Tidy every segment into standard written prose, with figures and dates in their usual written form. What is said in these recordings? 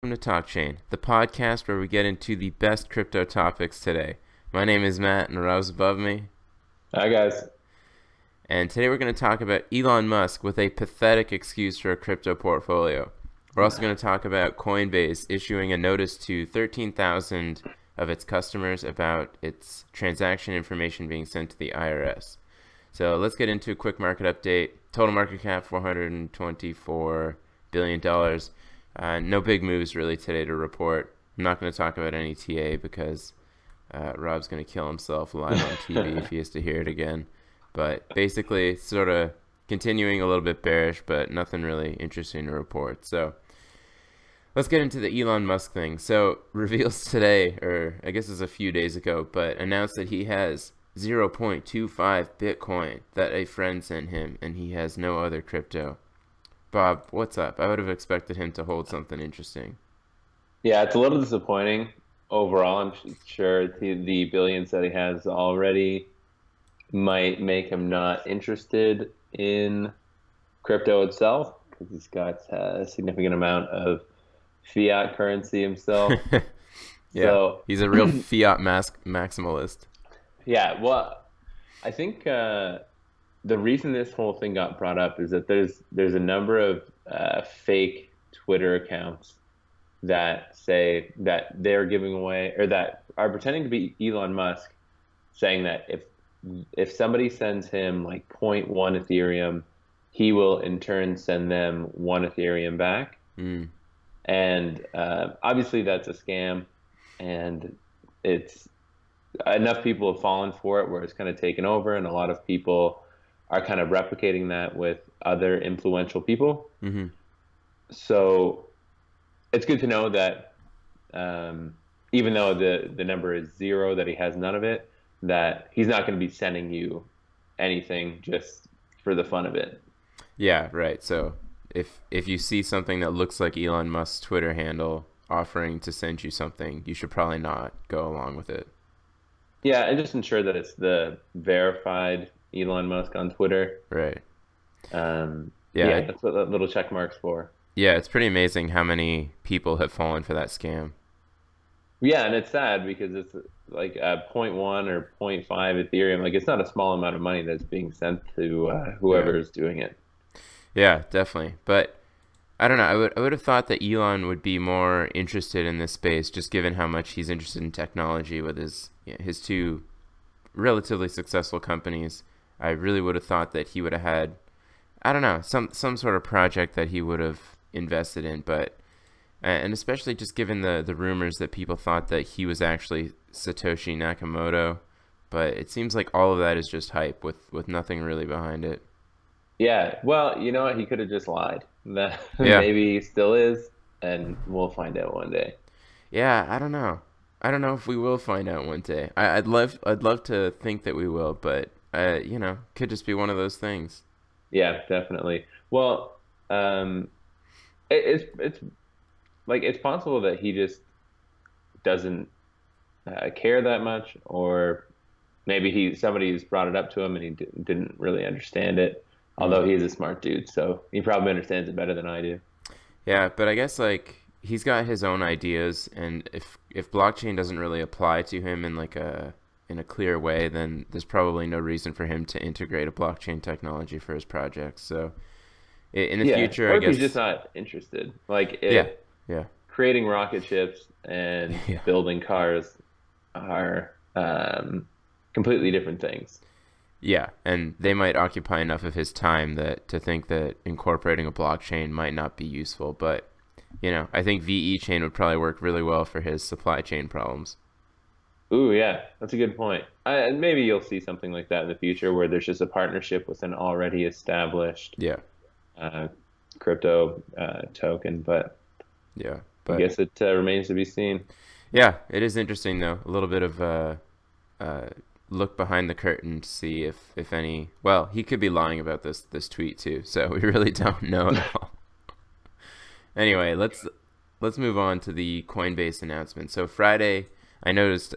Welcome to Talk Chain, the podcast where we get into the best crypto topics today. My name is Matt, and Rob's above me. Hi, guys. And today we're going to talk about Elon Musk with a pathetic excuse for a crypto portfolio. We're also going to talk about Coinbase issuing a notice to 13,000 of its customers about its transaction information being sent to the IRS. So let's get into a quick market update. Total market cap, $424 billion. No big moves really today to report. I'm not going to talk about any TA because Rob's going to kill himself live on TV if he has to hear it again. But basically, sort of continuing a little bit bearish, but nothing really interesting to report. So let's get into the Elon Musk thing. So reveals today, or I guess it's a few days ago, but announced that he has 0.25 Bitcoin that a friend sent him, and he has no other crypto. Bob, what's up? I would have expected him to hold something interesting. Yeah, it's a little disappointing overall. I'm sure the billions that he has already might make him not interested in crypto itself because he's got a significant amount of fiat currency himself. Yeah, So, he's a real fiat maximalist. yeah, well, I think the reason this whole thing got brought up is that there's a number of fake Twitter accounts that say that they're giving away or that are pretending to be Elon Musk, saying that if somebody sends him like zero point 0.1 Ethereum, he will in turn send them 1 Ethereum back. And obviously that's a scam, and it's enough people have fallen for it where it's kind of taken over, and a lot of people are kind of replicating that with other influential people. Mm-hmm. So it's good to know that even though the number is 0, that he has none of it, that he's not going to be sending you anything just for the fun of it. Yeah, right. So if you see something that looks like Elon Musk's Twitter handle offering to send you something, you should probably not go along with it. Yeah, and just ensure that it's the verified Elon Musk on Twitter. Right. Yeah, that's what that little check mark's for. Yeah, it's pretty amazing how many people have fallen for that scam. Yeah, and it's sad because it's like a zero point 0.1 or zero point 0.5 Ethereum. Like, it's not a small amount of money that's being sent to whoever is doing it. Yeah, definitely. But I don't know. I would have thought that Elon would be more interested in this space, just given how much he's interested in technology with his two relatively successful companies. I really would have thought that he would have had, I don't know, some sort of project that he would have invested in. But and especially just given the rumors that people thought that he was actually Satoshi Nakamoto, but it seems like all of that is just hype with nothing really behind it. Yeah, well, you know what? He could have just lied. That Yeah. maybe he still is, and we'll find out one day. Yeah, I don't know. I don't know if we will find out one day. I'd love to think that we will, but could just be one of those things. Yeah, definitely. Well, it's like it's possible that he just doesn't care that much, or maybe somebody's brought it up to him and he didn't really understand it. Although he's a smart dude, so he probably understands it better than I do. Yeah, but I guess like he's got his own ideas, and if blockchain doesn't really apply to him in a clear way, then there's probably no reason for him to integrate a blockchain technology for his projects. So in the future, Or I if guess he's just not interested. Like yeah, creating rocket ships and yeah. building cars are completely different things. Yeah, and they might occupy enough of his time that to think that incorporating a blockchain might not be useful. But, I think VE chain would probably work really well for his supply chain problems. Ooh, yeah, that's a good point. And maybe you'll see something like that in the future where there's just a partnership with an already established Yeah, uh, crypto token. But yeah, I but guess it remains to be seen. yeah, it is interesting though. A little bit of look behind the curtain to see if any. Well, he could be lying about this tweet too, so we really don't know at all. Anyway, let's move on to the Coinbase announcement. So Friday, I noticed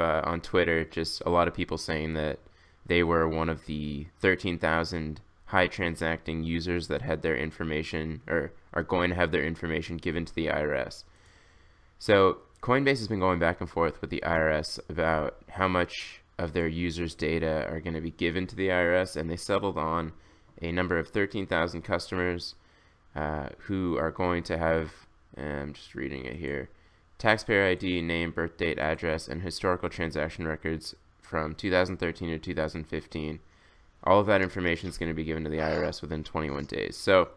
on Twitter just a lot of people saying that they were one of the 13,000 high transacting users that had their information or are going to have their information given to the IRS. So Coinbase has been going back and forth with the IRS about how much of their users' data are going to be given to the IRS, and they settled on a number of 13,000 customers who are going to have, I'm just reading it here, taxpayer ID, name, birth date, address, and historical transaction records from 2013 to 2015. All of that information is going to be given to the IRS within 21 days. So,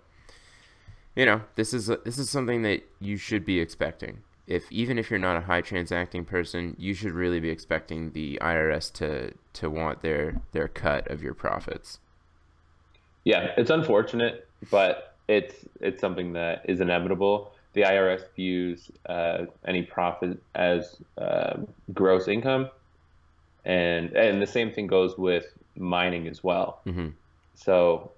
this is something that you should be expecting. Even if you're not a high transacting person, you should really be expecting the IRS to want their cut of your profits. Yeah, it's unfortunate, but it's something that is inevitable. The IRS views any profit as gross income, and the same thing goes with mining as well. Mm-hmm. So,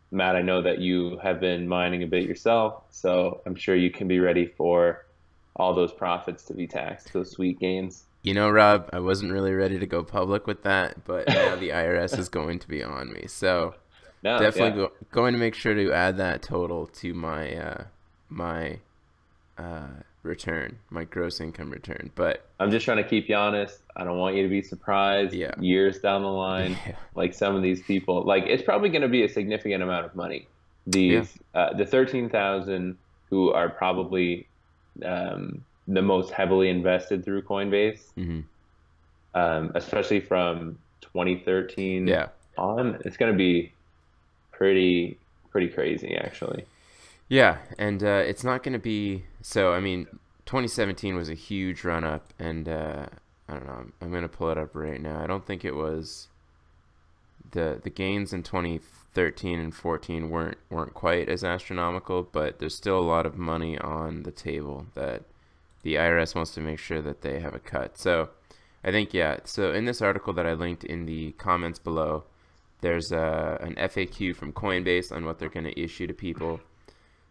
Matt, I know that you have been mining a bit yourself, so I'm sure you can be ready for all those profits to be taxed, those sweet gains. Rob, I wasn't really ready to go public with that, but now the IRS is going to be on me. So No, definitely yeah. going to make sure to add that total to my return, my gross income return. But I'm just trying to keep you honest. I don't want you to be surprised yeah, years down the line, yeah, like some of these people. Like it's probably going to be a significant amount of money. yeah, The 13,000 who are probably the most heavily invested through Coinbase, mm-hmm. especially from 2013 Yeah. on, it's going to be pretty crazy actually. Yeah, and it's not going to be so. I mean, 2017 was a huge run up, and I don't know. I'm going to pull it up right now. I don't think it was the gains in 2013 and 14 weren't quite as astronomical, but there's still a lot of money on the table that the IRS wants to make sure that they have a cut. So I think, yeah. So in this article that I linked in the comments below, there's an FAQ from Coinbase on what they're going to issue to people.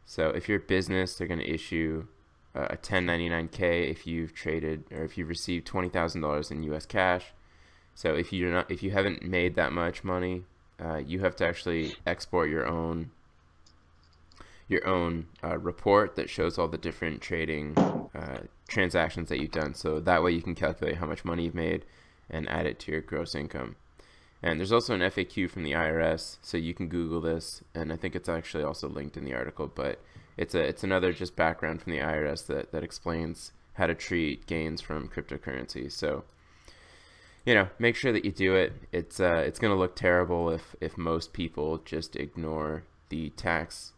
So if you're a business, they're going to issue a 1099-K if you've traded or if you've received $20,000 in U.S. cash. So if you haven't made that much money, you have to actually export your own report that shows all the different trading transactions that you've done. So that way you can calculate how much money you've made and add it to your gross income. And there's also an FAQ from the IRS, so you can Google this, and I think it's actually also linked in the article, but it's another just background from the IRS that explains how to treat gains from cryptocurrency. So, make sure that you do it. It's going to look terrible if most people just ignore the tax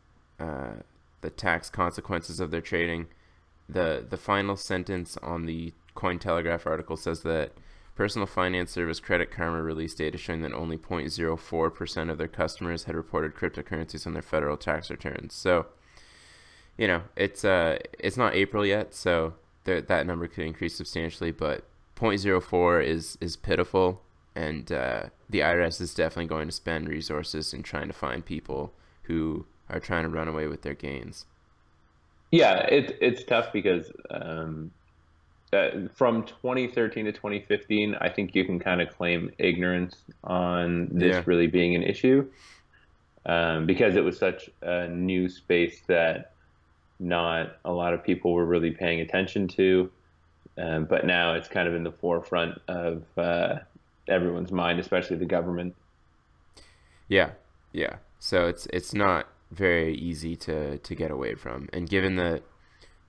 consequences of their trading. The final sentence on the Cointelegraph article says that Personal Finance Service Credit Karma released data showing that only 0.04% of their customers had reported cryptocurrencies on their federal tax returns. So, it's not April yet, so that number could increase substantially, but 0.04 is pitiful, and the IRS is definitely going to spend resources in trying to find people who are trying to run away with their gains. Yeah, it's tough because from 2013 to 2015, I think you can kind of claim ignorance on this really being an issue, because it was such a new space that not a lot of people were really paying attention to. But now it's kind of in the forefront of everyone's mind, especially the government. Yeah. So it's not very easy to get away from, and given that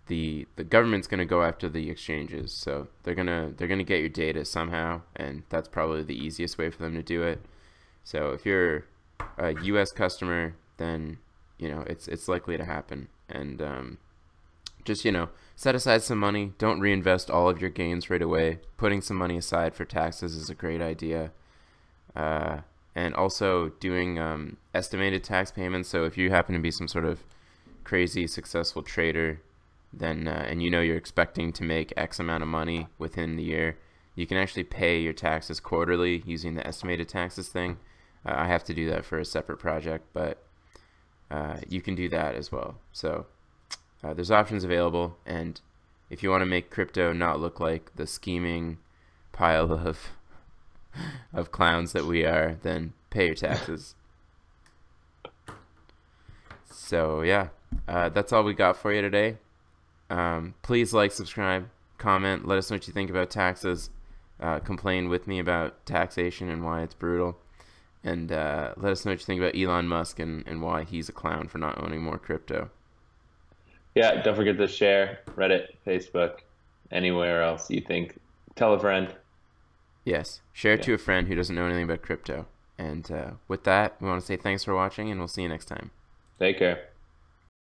the government's going to go after the exchanges, so they're gonna get your data somehow, and that's probably the easiest way for them to do it. So if you're a U.S. customer, then it's likely to happen, and just set aside some money. Don't reinvest all of your gains right away. Putting some money aside for taxes is a great idea, and also doing estimated tax payments. So if you happen to be some sort of crazy successful trader, then and you're expecting to make X amount of money within the year, you can actually pay your taxes quarterly using the estimated taxes thing. I have to do that for a separate project, but you can do that as well. So there's options available, and if you want to make crypto not look like the scheming pile of clowns that we are, then pay your taxes. So yeah, that's all we got for you today. Please like, subscribe, comment. Let us know what you think about taxes. Complain with me about taxation and why it's brutal. And let us know what you think about Elon Musk and why he's a clown for not owning more crypto. Yeah, don't forget to share Reddit, Facebook, anywhere else you think. Tell a friend. Yes, share it to a friend who doesn't know anything about crypto. And with that, we want to say thanks for watching, and we'll see you next time. Take care.